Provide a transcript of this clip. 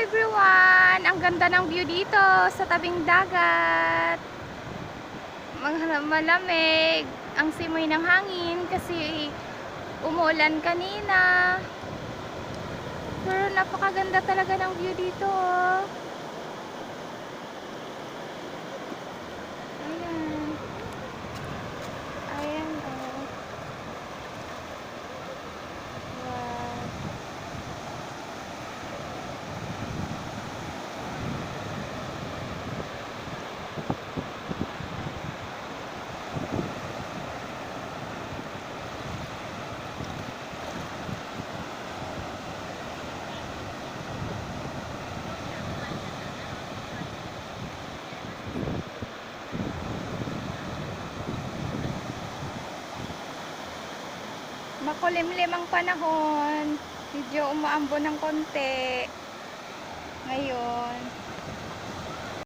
everyone! Ang ganda ng view dito sa tabing dagat. Malamig. Ang simoy ng hangin kasi umuulan kanina. Pero napakaganda talaga ng view dito. Oh. Ayan. Ayan oh. Wow. Makulimlim ang panahon. Medyo umaambon ng konti ngayon.